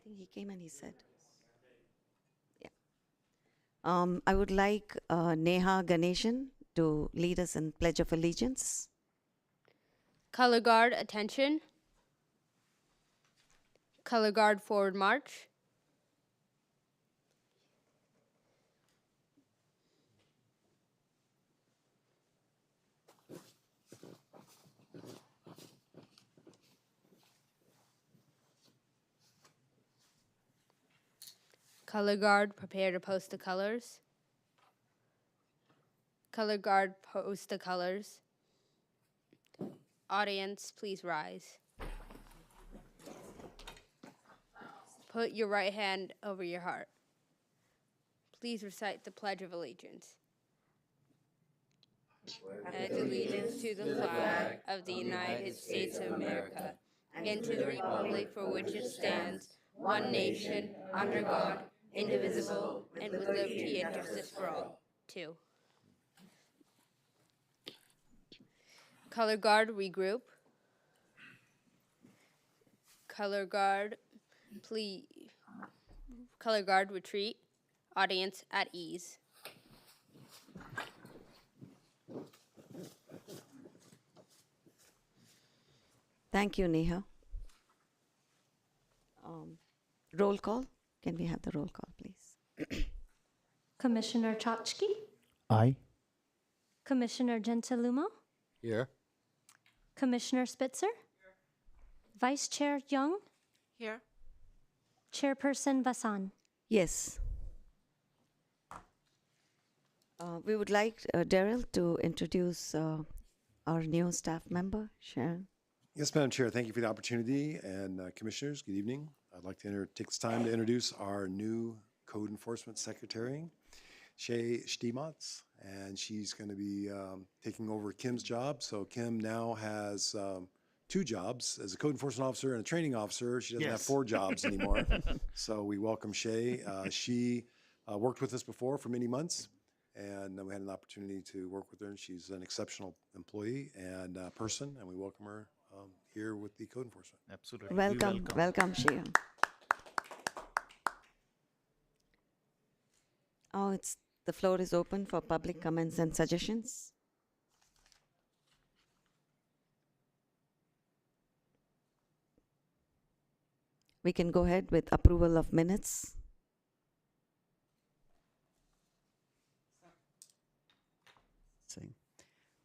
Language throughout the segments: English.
think he came and he said. Yeah. I would like Neha Ganeshan to lead us in Pledge of Allegiance. Color Guard, attention. Color Guard, forward march. Color Guard, prepare to post the colors. Color Guard, post the colors. Audience, please rise. Put your right hand over your heart. Please recite the Pledge of Allegiance. Pledge allegiance to the flag of the United States of America and to the republic for which it stands, one nation, under God, indivisible, and with liberty and justice for all. 2. Color Guard, regroup. Color Guard, please. Color Guard, retreat. Audience, at ease. Thank you, Neha. Roll call. Can we have the roll call, please? Commissioner Chachki, Aye. Commissioner Gentilumo, Here. Commissioner Spitzer, Vice Chair Young, Here. Chairperson Basan. Yes. We would like Daryl to introduce our new staff member, Sharon. Yes, Madam Chair, thank you for the opportunity. And Commissioners, good evening. I'd like to take this time to introduce our new Code Enforcement Secretary, Shay Stimats, and she's going to be taking over Kim's job. So Kim now has 2 jobs as a code enforcement officer and a training officer. She doesn't have 4 jobs anymore. So we welcome Shay. She worked with us before for many months, and we had an opportunity to work with her. And she's an exceptional employee and person, and we welcome her here with the code enforcement. Absolutely. Welcome, Shea. Oh, the floor is open for public comments and suggestions. We can go ahead with approval of minutes.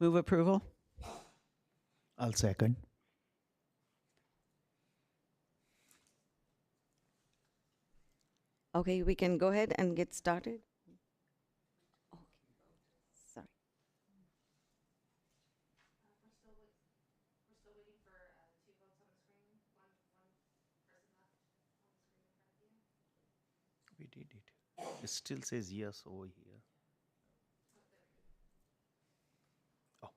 Move approval. I'll second. Okay, we can go ahead and get started. Okay. Sorry. We did it. It still says yes over here. Oh.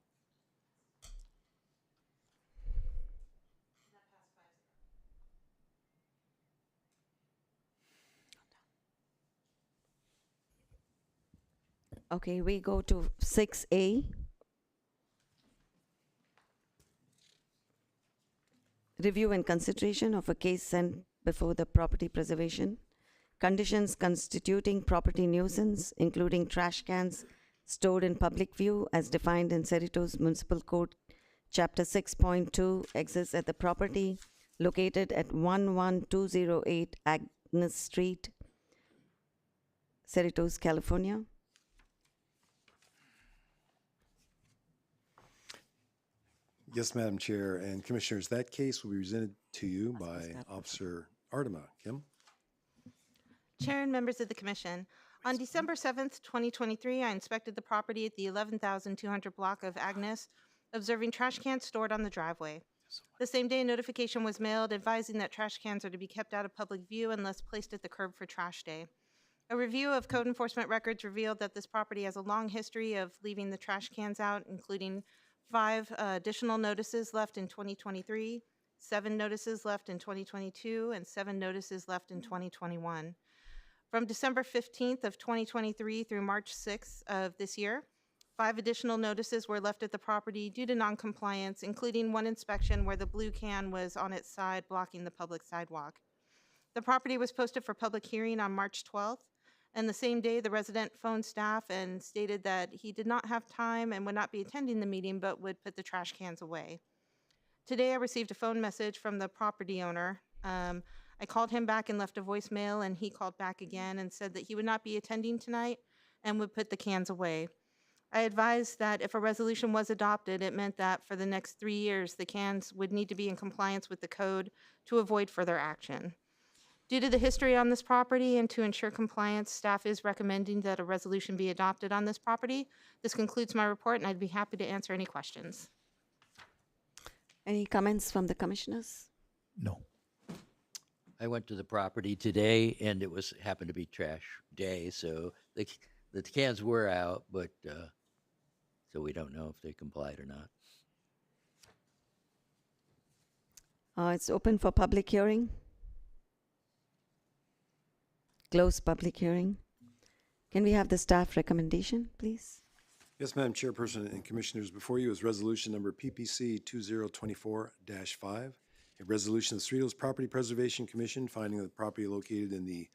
Okay, we go to 6A. Review and consideration of a case sent before the Property Preservation. Conditions constituting property nuisance, including trash cans stored in public view as defined in Cerritos Municipal Code, Chapter 6.2, exists at the property located at 11208 Agnes Street, Cerritos, California. Yes, Madam Chair and Commissioners, that case will be presented to you by Officer Artema. Kim? Chair and members of the Commission, on December 7th, 2023, I inspected the property at the 11,200 block of Agnes, observing trash cans stored on the driveway. The same day, a notification was mailed advising that trash cans are to be kept out of public view unless placed at the curb for trash day. A review of code enforcement records revealed that this property has a long history of leaving the trash cans out, including 5 additional notices left in 2023, 7 notices left in 2022, and 7 notices left in 2021. From December 15th of 2023 through March 6th of this year, 5 additional notices were left at the property due to noncompliance, including 1 inspection where the blue can was on its side blocking the public sidewalk. The property was posted for public hearing on March 12th, and the same day, the resident phoned staff and stated that he did not have time and would not be attending the meeting, but would put the trash cans away. Today, I received a phone message from the property owner. I called him back and left a voicemail, and he called back again and said that he would not be attending tonight and would put the cans away. I advised that if a resolution was adopted, it meant that for the next 3 years, the cans would need to be in compliance with the code to avoid further action. Due to the history on this property and to ensure compliance, staff is recommending that a resolution be adopted on this property. This concludes my report, and I'd be happy to answer any questions. Any comments from the commissioners? No. I went to the property today, and it happened to be trash day, so the cans were out, but so we don't know if they complied or not. It's open for public hearing. Close public hearing. Can we have the staff recommendation, please? Yes, Madam Chairperson and Commissioners, before you is resolution number PPC 2024-5, a resolution of the Cerritos Property Preservation Commission finding that the property located in the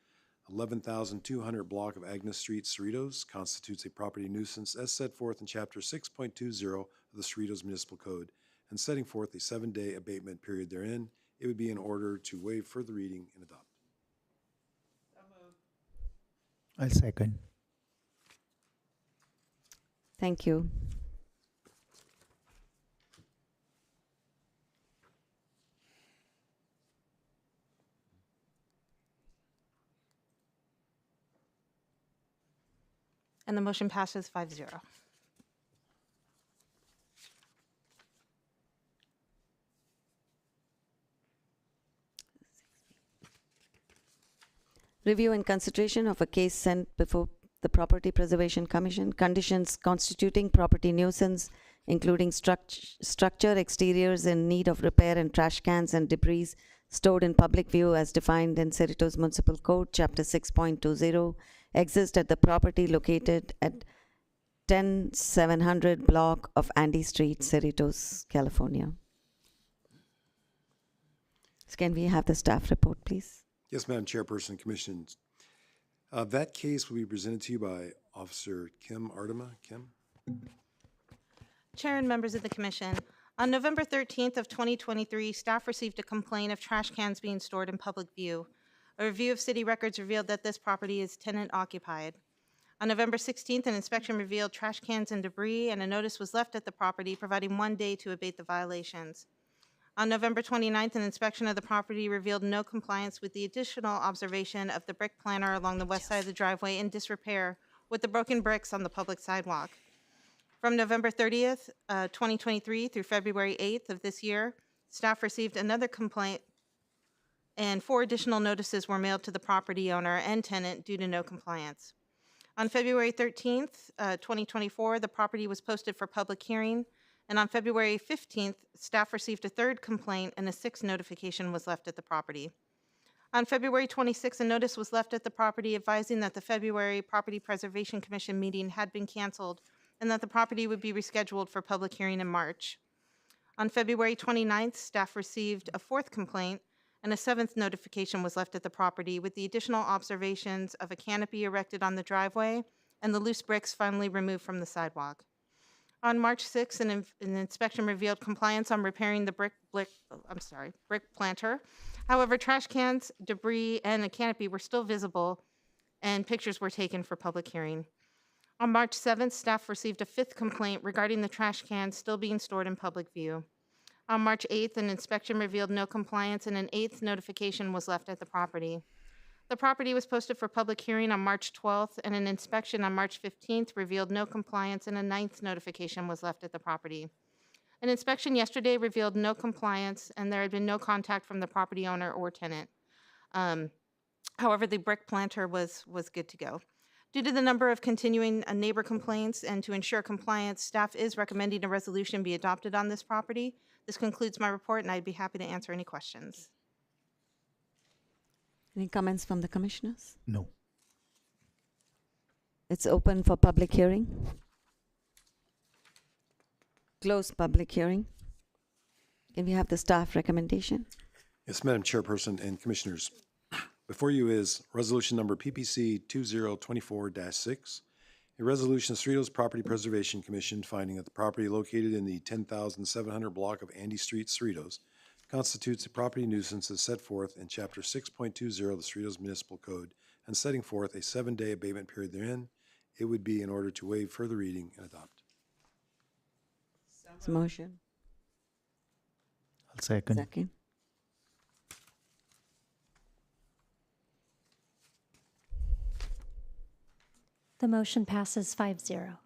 11,200 block of Agnes Street, Cerritos, constitutes a property nuisance as set forth in Chapter 6.20 of the Cerritos Municipal Code, and setting forth a 7-day abatement period therein. It would be in order to waive further reading and adopt. I'll second. Thank you. And the motion passes 5-0. Review and consideration of a case sent before the Property Preservation Commission, conditions constituting property nuisance, including structure exteriors in need of repair and trash cans and debris stored in public view as defined in Cerritos Municipal Code, Chapter 6.20, exist at the property located at 10700 block of Andy Street, Cerritos, California. So can we have the staff report, please? Yes, Madam Chairperson and Commissioners. That case will be presented to you by Officer Kim Ardema. Kim? Chair and members of the commission, on November 13th of 2023, staff received a complaint of trash cans being stored in public view. A review of city records revealed that this property is tenant occupied. On November 16th, an inspection revealed trash cans and debris, and a notice was left at the property providing 1 day to abate the violations. On November 29th, an inspection of the property revealed no compliance with the additional observation of the brick planter along the west side of the driveway in disrepair with the broken bricks on the public sidewalk. From November 30th, 2023 through February 8th of this year, staff received another complaint and 4 additional notices were mailed to the property owner and tenant due to no compliance. On February 13th, 2024, the property was posted for public hearing, and on February 15th, staff received a 3rd complaint and a 6th notification was left at the property. On February 26th, a notice was left at the property advising that the February Property Preservation Commission meeting had been canceled and that the property would be rescheduled for public hearing in March. On February 29th, staff received a 4th complaint and a 7th notification was left at the property with the additional observations of a canopy erected on the driveway and the loose bricks finally removed from the sidewalk. On March 6th, an inspection revealed compliance on repairing the brick planter. However, trash cans, debris, and a canopy were still visible, and pictures were taken for public hearing. On March 7th, staff received a 5th complaint regarding the trash cans still being stored in public view. On March 8th, an inspection revealed no compliance, and an 8th notification was left at the property. The property was posted for public hearing on March 12th, and an inspection on March 15th revealed no compliance, and a 9th notification was left at the property. An inspection yesterday revealed no compliance, and there had been no contact from the property owner or tenant. However, the brick planter was good to go. Due to the number of continuing neighbor complaints and to ensure compliance, staff is recommending a resolution be adopted on this property. This concludes my report, and I'd be happy to answer any questions. Any comments from the commissioners? No. It's open for public hearing. Close public hearing. Can we have the staff recommendation? Yes, Madam Chairperson and Commissioners. Before you is resolution number PPC 2024-6, a resolution of Cerritos Property Preservation Commission finding that the property located in the 10,700 block of Andy Street, Cerritos, constitutes a property nuisance as set forth in Chapter 6.20 of the Cerritos Municipal Code and setting forth a 7-day abatement period therein. It would be in order to waive further reading and adopt. Motion. I'll second. Second. The motion passes 5-0.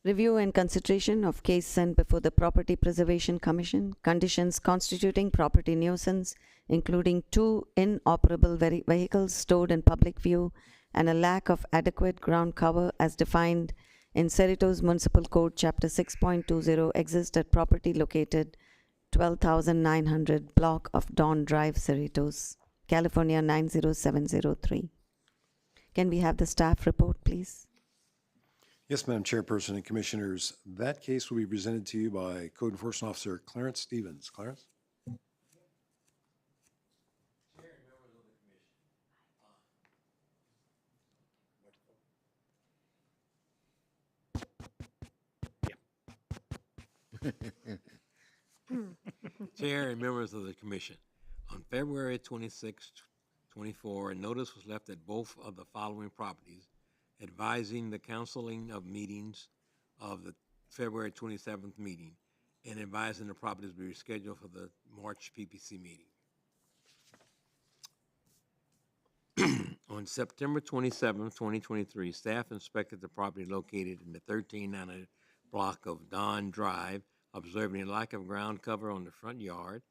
Review and consideration of case sent before the Property Preservation Commission, conditions constituting property nuisance, including 2 inoperable vehicles stored in public view and a lack of adequate ground cover as defined in Cerritos Municipal Code, Chapter 6.20, exist at property located 12,900 block of Dawn Drive, Cerritos, California 90703. Can we have the staff report, please? Yes, Madam Chairperson and Commissioners, that case will be presented to you by Code Enforcement Officer Clarence Stevens. Clarence? Chair and members of the commission, on February 26, 24, a notice was left at both of the following properties advising the canceling of meetings of the February 27th meeting and advising the properties be rescheduled for the March PPC meeting. On September 27, 2023, staff inspected the property located in the 1300 block of Dawn Drive, observing a lack of ground cover on the front yard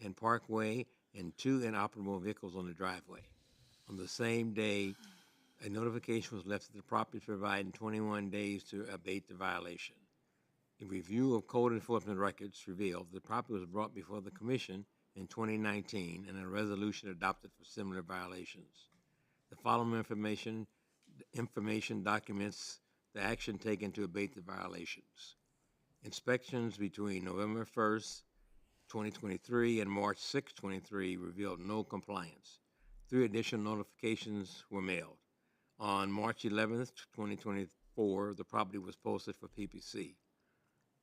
and parkway and 2 inoperable vehicles on the driveway. On the same day, a notification was left to the property providing 21 days to abate the violation. A review of code enforcement records revealed the property was brought before the commission in 2019 and a resolution adopted for similar violations. The following information documents the action taken to abate the violations. Inspections between November 1st, 2023 and March 6, 2023 revealed no compliance. 3 additional notifications were mailed. On March 11th, 2024, the property was posted for PPC.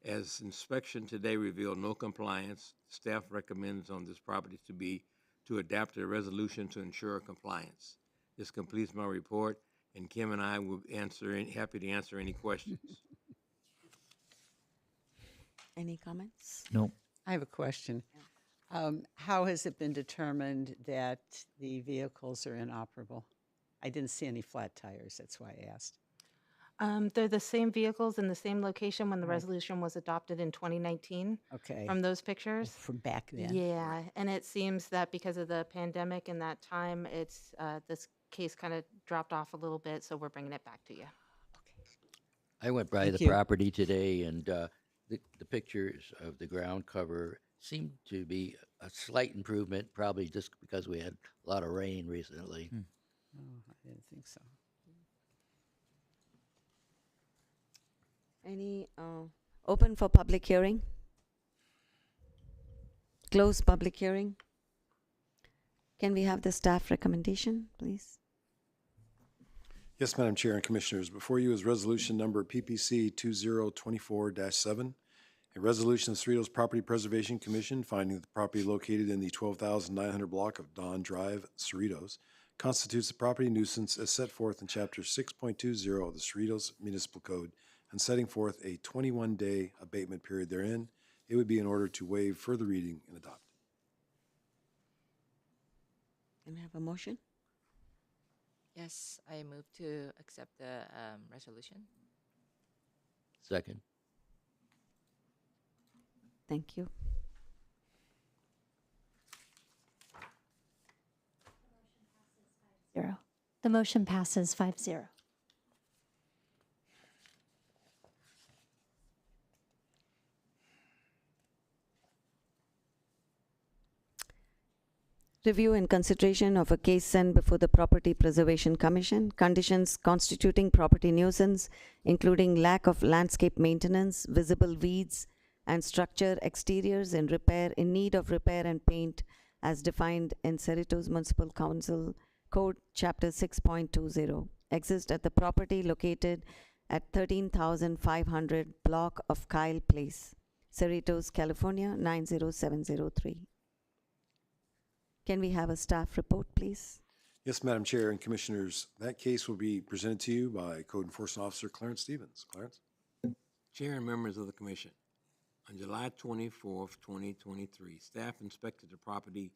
As inspection today revealed no compliance, staff recommends on this property to adapt a resolution to ensure compliance. This completes my report, and Kim and I will happy to answer any questions. Any comments? No. I have a question. How has it been determined that the vehicles are inoperable? I didn't see any flat tires, that's why I asked. They're the same vehicles in the same location when the resolution was adopted in 2019 Okay, from those pictures. from back then. Yeah, and it seems that because of the pandemic and that time, it's this case kind of dropped off a little bit, so we're bringing it back to you. I went by Thank the you. property today, and the pictures of the ground cover seemed to be a slight improvement, probably just because we had a lot of rain recently. Oh, I didn't think so. Any open for public hearing? Close public hearing? Can we have the staff recommendation, please? Yes, Madam Chair and Commissioners, before you is resolution number PPC 2024-7, a resolution of Cerritos Property Preservation Commission finding that the property located in the 12,900 block of Dawn Drive, Cerritos, constitutes a property nuisance as set forth in Chapter 6.20 of the Cerritos Municipal Code and setting forth a 21-day abatement period therein. It would be in order to waive further reading and adopt. Can we have a motion? Yes, I move to accept the resolution. Second. Thank you. The motion passes 5-0. Review and consideration of a case sent before the Property Preservation Commission, conditions constituting property nuisance, including lack of landscape maintenance, visible weeds, and structure exteriors in need of repair and paint as defined in Cerritos Municipal Council Code, Chapter 6.20, exist at the property located at 13,500 block of Kyle Place, Cerritos, California, 90703. Can we have a staff report, please? Yes, Madam Chair and Commissioners, that case will be presented to you by Code Enforcement Officer Clarence Stevens. Clarence? Chair and members of the commission, on July 24th, 2023, staff inspected the property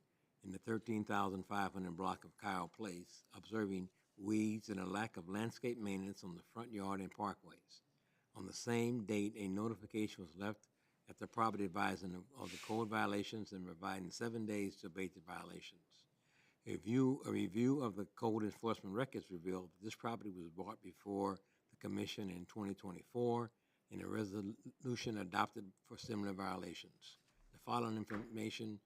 in the 13,500 block of Kyle Place, observing weeds and a lack of landscape maintenance on the front yard and parkways. On the same date, a notification was left at the property advising of the code violations and providing 7 days to abate the violations. A review of the code enforcement records revealed that this property was brought before the commission in 2024 and a resolution adopted for similar violations. The following information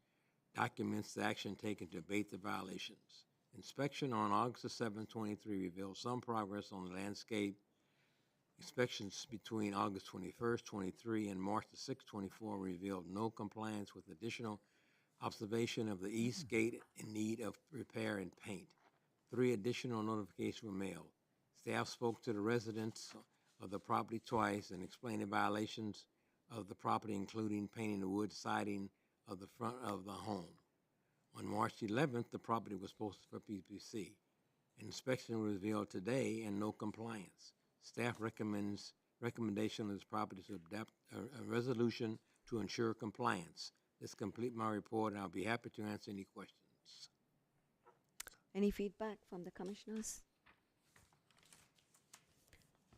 documents the action taken to abate the violations. Inspection on August 7, 2023 revealed some progress on the landscape. Inspections between August 21st, 23 and March 6, 24 revealed no compliance with additional observation of the east gate in need of repair and paint. 3 additional notifications were mailed. Staff spoke to the residents of the property twice and explained the violations of the property, including painting the wood siding of the front of the home. On March 11th, the property was posted for PPC. An inspection revealed today and no compliance. Staff recommendation of this property to adopt a resolution to ensure compliance. This completes my report, and I'll be happy to answer any questions. Any feedback from the commissioners?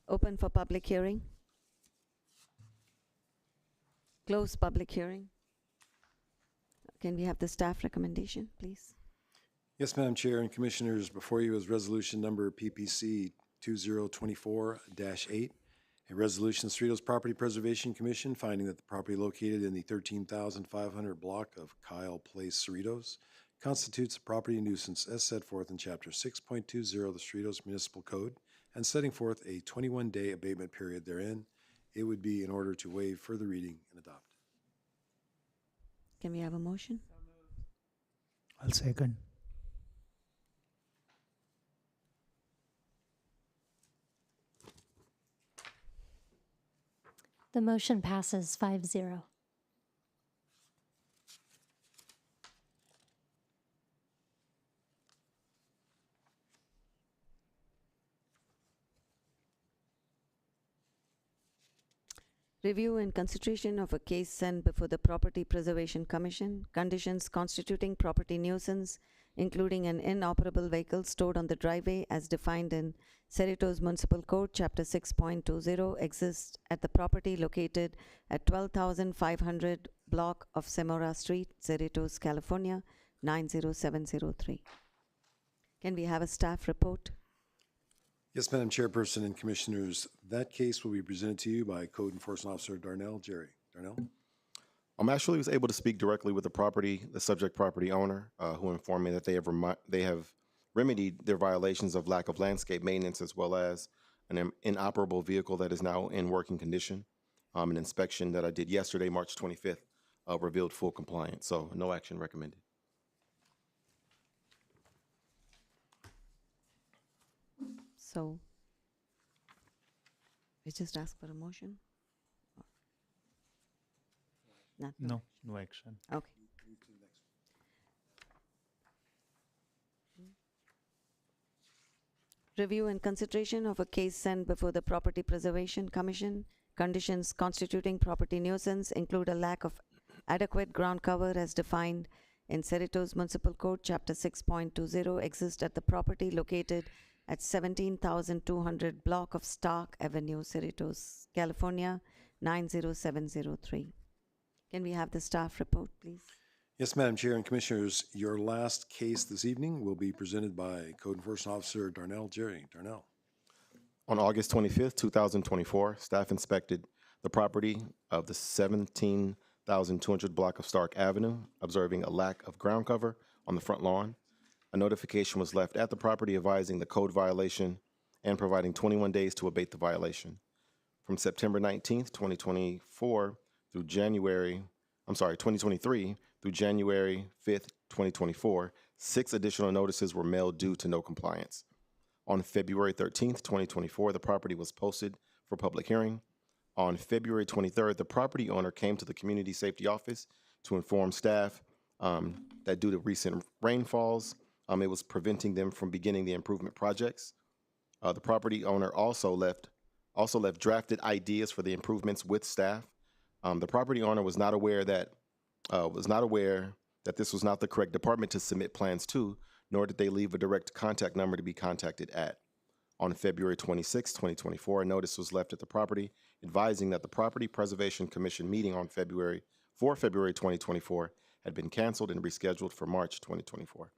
Open for public hearing. Close public hearing. Can we have the staff recommendation, please? Yes, Madam Chair and Commissioners, before you is resolution number PPC 2024-8, a resolution of the Cerritos Property Preservation Commission finding that the property located in the 13,500 block of Kyle Place, Cerritos, constitutes a property nuisance as set forth in Chapter 6.20 of the Cerritos Municipal Code and setting forth a 21-day abatement period therein. It would be in order to waive further reading and adopt. Can we have a motion? I'll second. The motion passes 5-0. Review and consideration of a case sent before the Property Preservation Commission, conditions constituting property nuisance, including an inoperable vehicle stored on the driveway as defined in Cerritos Municipal Code, Chapter 6.20, exists at the property located at 12,500 block of Semora Street, Cerritos, California, 90703. Can we have a staff report? Yes, Madam Chairperson and Commissioners, that case will be presented to you by Code Enforcement Officer Darnell Jerry. Darnell? Actually was able to speak directly with the subject property owner, who informed me that they have remedied their violations of lack of landscape maintenance as well as an inoperable vehicle that is now in working condition. An inspection that I did yesterday, March 25th, revealed full compliance, so no action recommended. So, we just ask for a motion? Not No, no action. Okay. Review and consideration of a case sent before the Property Preservation Commission. Conditions constituting property nuisance include a lack of adequate ground cover as defined in Cerritos Municipal Code, Chapter 6.20, exist at the property located at 17,200 block of Stark Avenue, Cerritos, California, 90703. Can we have the staff report, please? Yes, Madam Chair and Commissioners, your last case this evening will be presented by Code Enforcement Officer Darnell Jerry. Darnell. On August 25th, 2024, staff inspected the property of the 17,200 block of Stark Avenue, observing a lack of ground cover on the front lawn. A notification was left at the property advising the code violation and providing 21 days to abate the violation. From September 19th, 2023 through January 5th, 2024, 6 additional notices were mailed due to no compliance. On February 13th, 2024, the property was posted for public hearing. On February 23rd, the property owner came to the Community Safety Office to inform staff that due to recent rainfalls, it was preventing them from beginning the improvement projects. The property owner also left drafted ideas for the improvements with staff. The property owner was not aware that this was not the correct department to submit plans to, nor did they leave a direct contact number to be contacted at. On February 26, 2024, a notice was left at the property advising that the Property Preservation Commission meeting on February 2024 had been canceled and rescheduled for March 2024.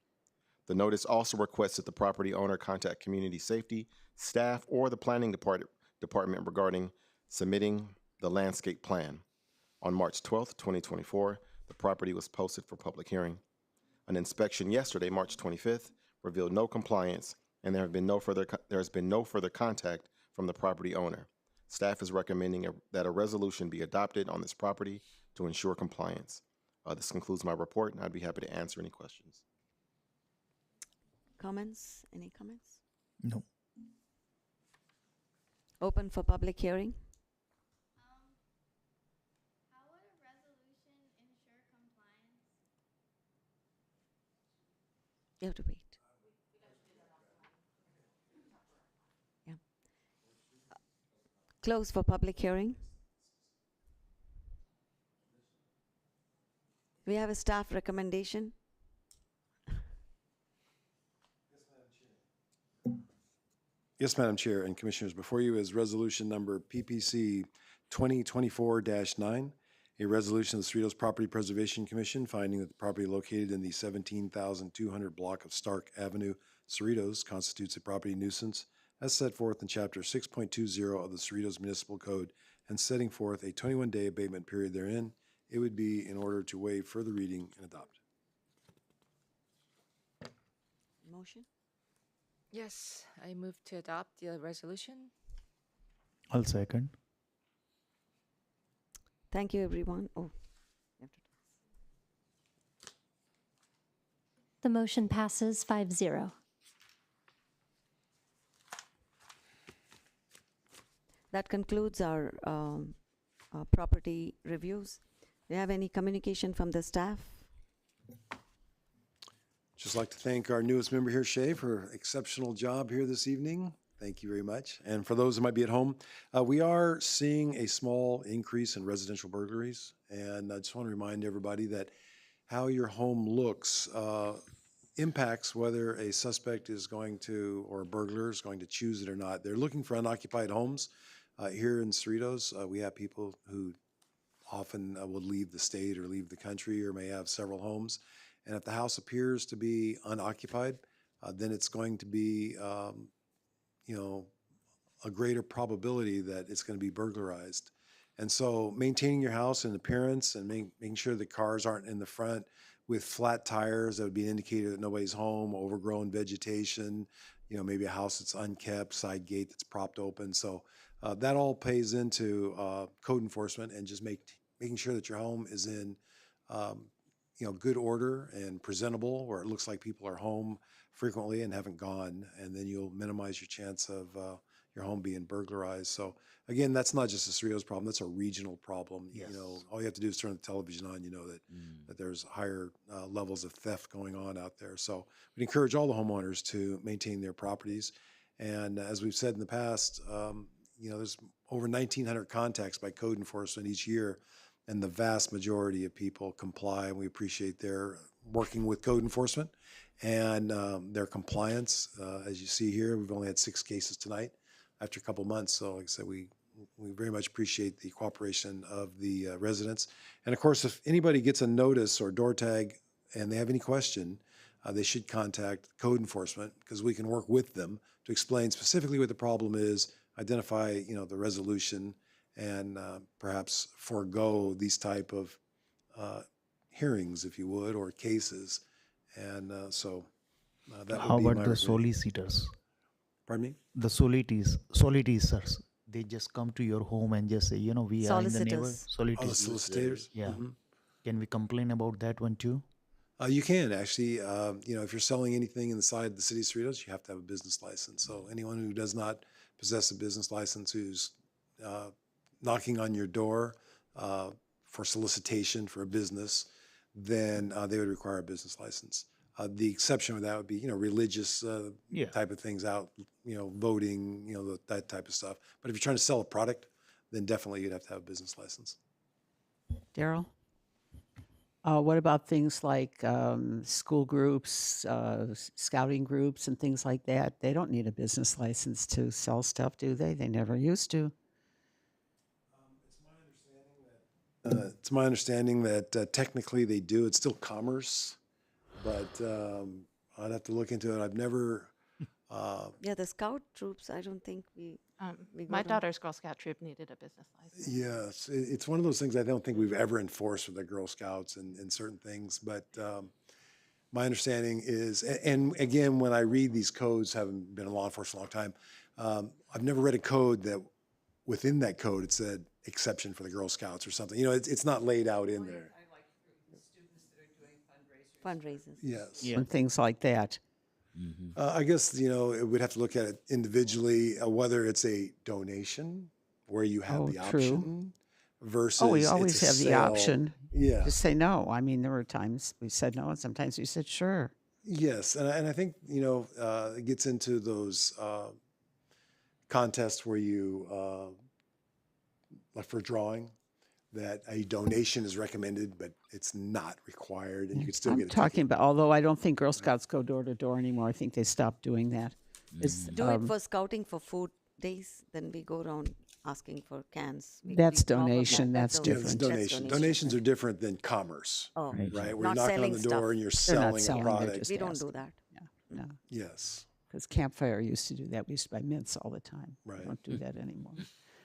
The notice also requested the property owner contact community safety, staff, or the planning department regarding submitting the landscape plan. On March 12, 2024, the property was posted for public hearing. An inspection yesterday, March 25th, revealed no compliance, and there has been no further contact from the property owner. Staff is recommending that a resolution be adopted on this property to ensure compliance. This concludes my report, and I'd be happy to answer any questions. Comments? Any comments? No. Open for public hearing. How would a resolution ensure compliance? You have to wait. Yeah. Close for public hearing. We have a staff recommendation. Yes, Madam Chair and Commissioners, before you is resolution number PPC 2024-9, a resolution of the Cerritos Property Preservation Commission finding that the property located in the 17,200 block of Stark Avenue, Cerritos, constitutes a property nuisance as set forth in Chapter 6.20 of the Cerritos Municipal Code and setting forth a 21-day abatement period therein. It would be in order to waive further reading and adopt. Motion? Yes, I move to adopt the resolution. I'll second. Thank you, everyone. Oh, you have to- The motion passes 5-0. That concludes our property reviews. Do you have any communication from the staff? Just like to thank our newest member here, Shay, for an exceptional job here this evening. Thank you very much. And for those who might be at home, we are seeing a small increase in residential burglaries. And I just want to remind everybody that how your home looks impacts whether a suspect is going to, or a burglar is going to choose it or not. They're looking for unoccupied homes. Here in Cerritos, we have people who often would leave the state or leave the country or may have several homes. And if the house appears to be unoccupied, then it's going to be, a greater probability that it's going to be burglarized. And so maintaining your house in appearance and making sure the cars aren't in the front with flat tires, that would be an indicator that nobody's home, overgrown vegetation, maybe a house that's unkept, side gate that's propped open. So that all pays into code enforcement and just making sure that your home is in good order and presentable, where it looks like people are home frequently and haven't gone, and then you'll minimize your chance of your home being burglarized. So again, that's not just a Cerritos problem, that's a regional problem. Yes. All you have to do is turn the television on, that there's higher levels of theft going on out there. So we encourage all the homeowners to maintain their properties. And as we've said in the past, there's over 1,900 contacts by code enforcement each year, and the vast majority of people comply, and we appreciate their working with code enforcement and their compliance. As you see here, we've only had 6 cases tonight after a couple months. So like I said, we very much appreciate the cooperation of the residents. And of course, if anybody gets a notice or door tag and they have any question, they should contact code enforcement, because we can work with them to explain specifically what the problem is, identify, the resolution, and perhaps forego these type of hearings, if you would, or cases, And that How would be about my the recommendation. solicitors? Pardon me? The solicitors, they just come to your home and just say, you know, we are in the neighbor. Solicitors. Oh, the solicitors? Yeah. Mhm. Can we complain about that one too? You can actually, if you're selling anything inside the city of Cerritos, you have to have a business license. So anyone who does not possess a business license who's knocking on your door for solicitation for a business, then they would require a business license. The exception with that would be, religious Yeah. type of things out, voting, that type of stuff. But if you're trying to sell a product, then definitely you'd have to have a business license. Daryl? What about things like school groups, scouting groups, and things like that? They don't need a business license to sell stuff, do they? They never used to. It's my understanding that technically they do. It's still commerce, but I'd have to look into it. I've never. Yeah, the scout troops, I don't think we My got 'em. daughter's Girl Scout troop needed a business license. Yes, it's one of those things I don't think we've ever enforced with the Girl Scouts and certain things. But my understanding is, and again, when I read these codes, having been in law enforcement a long time, I've never read a code that within that code it said exception for the Girl Scouts or something. It's not laid out in there. Fundraisers. Yes. And things like that. I guess, we'd have to look at it individually, whether it's a donation where you have Oh, the true. option versus. Oh, we it's always a have the sale. option Yeah. to say no. I mean, there were times we said no, and sometimes we said sure. Yes. And I think, it gets into those contests where you, like for drawing, that a donation is recommended, but it's not required, and you could still I'm get a talking ticket. about, although I don't think Girl Scouts go door to door anymore. I think they stopped doing that. Do it for scouting for food days, then we go around asking for cans. That's we drop 'em. donation, Yeah, that's Yeah, different. it's That's donation. Donations are different than commerce, Oh, right? Where you're Not knocking on selling the stuff. door and you're They're not selling selling, a they're product. just we don't asking. do that. No, Yes. because Campfire used to do that. We used to buy mints all the time. We Right. don't do that anymore.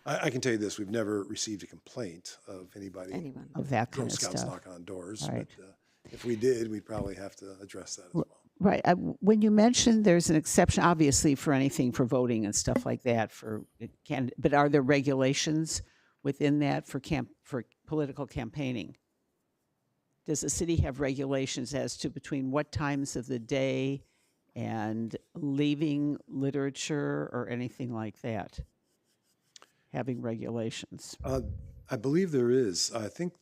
I can tell you this, we've never received a complaint of anybody, Anyone. Of that Girl kind of Scouts stuff. knocking on doors. Right. But if we did, we'd probably have to address that as well. Right. When you mentioned there's an exception, obviously for anything for voting and stuff like that, but are there regulations within that for political campaigning? Does the city have regulations as to between what times of the day and leaving literature or anything like that? Having regulations. I believe there is. I think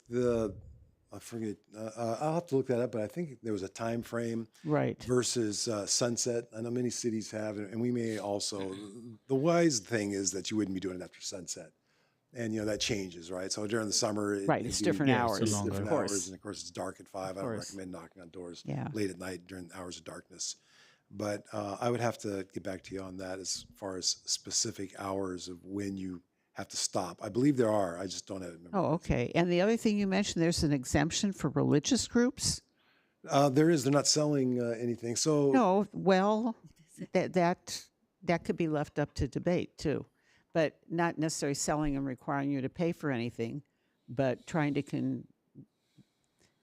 I forget, I'll have to look that up, but I think there was a time frame Right. versus sunset. I know many cities have, and we may also. The wise thing is that you wouldn't be doing it after sunset, and that changes, right? So during the summer, Right, it's different hours, it's of different course. hours, and of course it's dark at 5. I don't course. recommend knocking on doors Yeah. late at night during hours of darkness. But I would have to get back to you on that as far as specific hours of when you have to stop. I believe there are. I just don't have it memorized. Oh, okay. And the other thing you mentioned, there's an exemption for religious groups? There is. They're not selling anything. So No, well, that could be left up to debate too, but not necessarily selling and requiring you to pay for anything, but trying to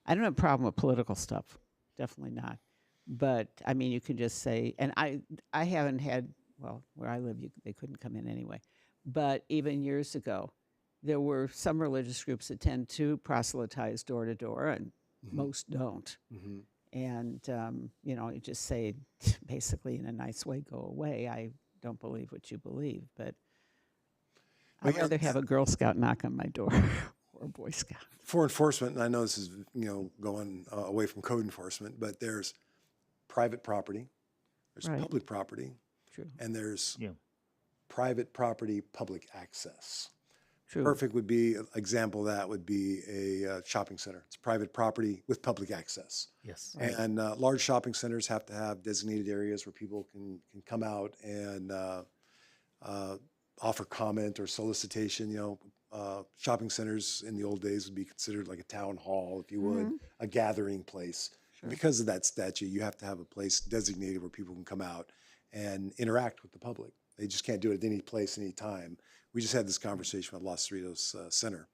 I don't have a problem with political stuff, definitely not. But I mean, you can just say, and I haven't had, well, where I live, they couldn't come in anyway. But even years ago, there were some religious groups that tend to proselytize door to door, and most don't. Mhm. And, you just say, basically in a nice way, go away. I don't believe what you believe, but I'd yeah, rather have a Girl Scout knock on my door or a Boy Scout. for enforcement, and I know this is going away from code enforcement, but there's private property, there's Right. public property, True. and there's Yeah. private property public access. True. Perfect would be example of that would be a shopping center. It's private property with public access. Yes. And large shopping centers have to have designated areas where people can come out and offer comment or solicitation. Shopping centers in the old days would be considered like a town hall, if you would, a gathering place. And because of that statute, you have to have a place designated where people can come out and interact with the public. They just can't do it at any place, any time. We just had this conversation with Los Cerritos Center.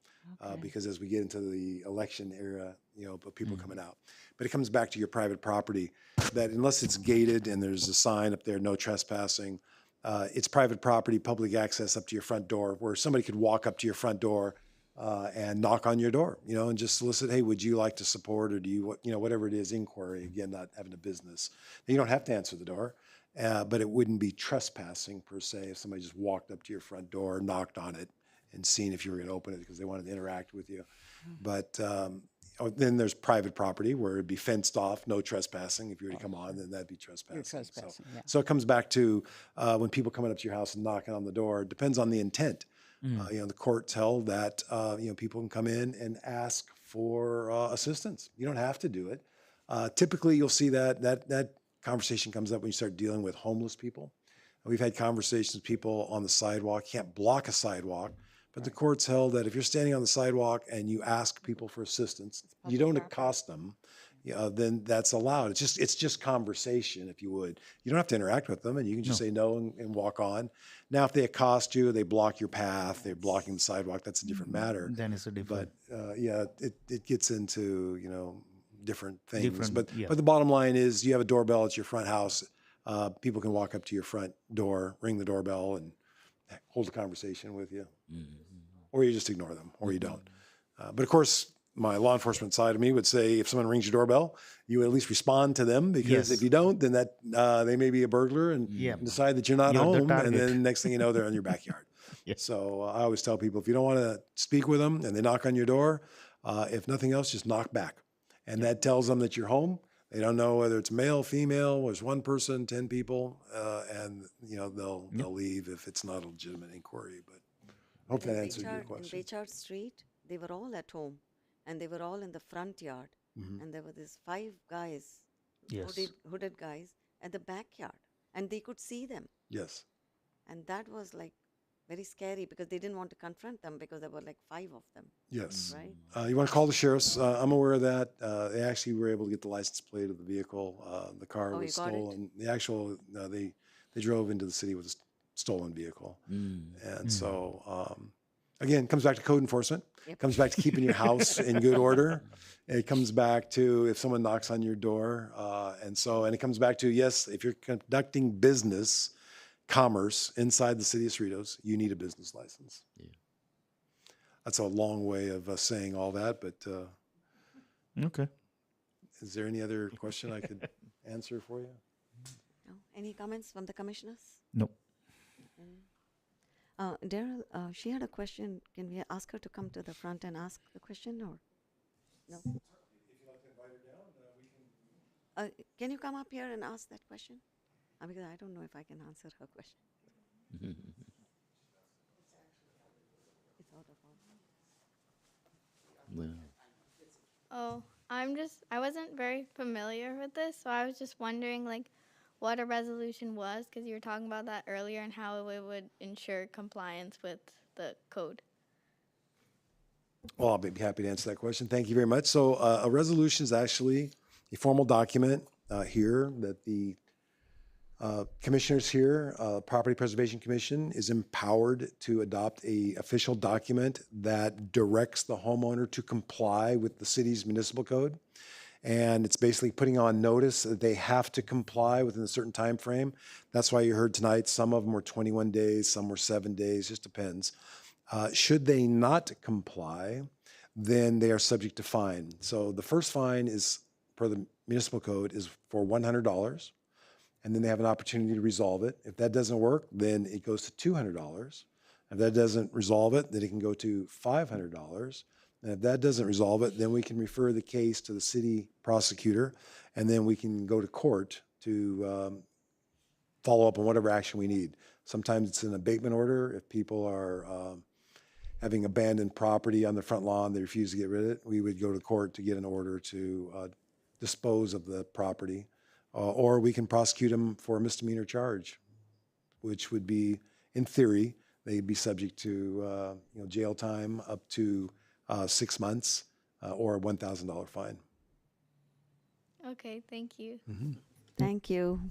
because as we get into the election era, of people coming out. But it comes back to your private property, that unless it's gated and there's a sign up there, no trespassing, it's private property, public access up to your front door, where somebody could walk up to your front door and knock on your door, and just solicit, hey, would you like to support, or do you, whatever it is, inquiry, again, not having a business. You don't have to answer the door, but it wouldn't be trespassing per se if somebody just walked up to your front door, knocked on it, and seen if you were going to open it because they wanted to interact with you. But then there's private property where it'd be fenced off, no trespassing. If you were to come on, then that'd be trespassing. You're trespassing, yeah. So it comes back to when people coming up to your house and knocking on the door, it depends on the intent. The courts held that people can come in and ask for assistance. You don't have to do it. Typically, you'll see that conversation comes up when you start dealing with homeless people. We've had conversations with people on the sidewalk. Can't block a sidewalk, but the courts held that if you're standing on the sidewalk and you ask people for assistance, you don't accost them. Then that's allowed. It's just conversation, if you would. You don't have to interact with them, and you can just say no and walk on. Now, if they accost you, they block your path, they're blocking the sidewalk, that's a different matter. Then it's a different. But it gets into different things. Different, But the bottom line is, you have a doorbell at your front house. People can walk up to your front door, ring the doorbell, and hold a conversation with you, or you just ignore them, or you don't. But of course, my law enforcement side of me would say if someone rings your doorbell, you at least respond to them, because if you don't, then that they may be a burglar and decide that you're not You're the home, and target. then next thing you know, they're in your backyard. So I always tell people, if you don't want to speak with them and they knock on your door, if nothing else, just knock back, and that tells them that you're home. They don't know whether it's male, female, there's one person, 10 people, and they'll leave if it's not a legitimate inquiry. But I hope that answered your question. In Baychard Street, they were all at home, and they were all in the front yard, and there were these 5 guys, hooded guys, at the backyard, and they could see them. Yes. And that was like very scary, because they didn't want to confront them because there were like 5 of them. Yes. Right? You want to call the sheriffs? I'm aware of that. They actually were able to get the license plate of the vehicle. The car was you got it? stolen. The actual, they drove into the city with a stolen vehicle. And so, again, it comes back to code enforcement. It comes back to keeping your house in good order. It comes back to if someone knocks on your door. And it comes back to, yes, if you're conducting business, commerce inside the city of Cerritos, you need a business license. That's a long way of saying all that, but Okay. is there any other question I could answer for you? No? Any comments from the commissioners? No. Daryl, she had a question. Can we ask her to come to the front and ask the question, or no? If you'd like to invite her down, we can. Can you come up here and ask that question? Because I don't know if I can answer her question. It's out of order. Oh, I wasn't very familiar with this, so I was just wondering, what a resolution was, because you were talking about that earlier and how it would ensure compliance with the code. Well, I'll be happy to answer that question. Thank you very much. So a resolution is actually a formal document here that the commissioners here, Property Preservation Commission, is empowered to adopt a official document that directs the homeowner to comply with the city's municipal code. And it's basically putting on notice that they have to comply within a certain time frame. That's why you heard tonight, some of them were 21 days, some were 7 days, just depends. Should they not comply, then they are subject to fine. So the first fine is, per the municipal code, is for $100. And then they have an opportunity to resolve it. If that doesn't work, then it goes to $200. If that doesn't resolve it, then it can go to $500. And if that doesn't resolve it, then we can refer the case to the city prosecutor, and then we can go to court to follow up on whatever action we need. Sometimes it's an abatement order. If people are having abandoned property on the front lawn, they refuse to get rid of it, we would go to court to get an order to dispose of the property. Or we can prosecute them for a misdemeanor charge, which would be, in theory, they'd be subject to jail time up to 6 months or a $1,000 fine. Okay, thank you. Thank you.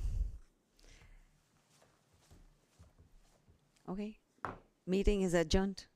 Okay. Meeting is adjourned.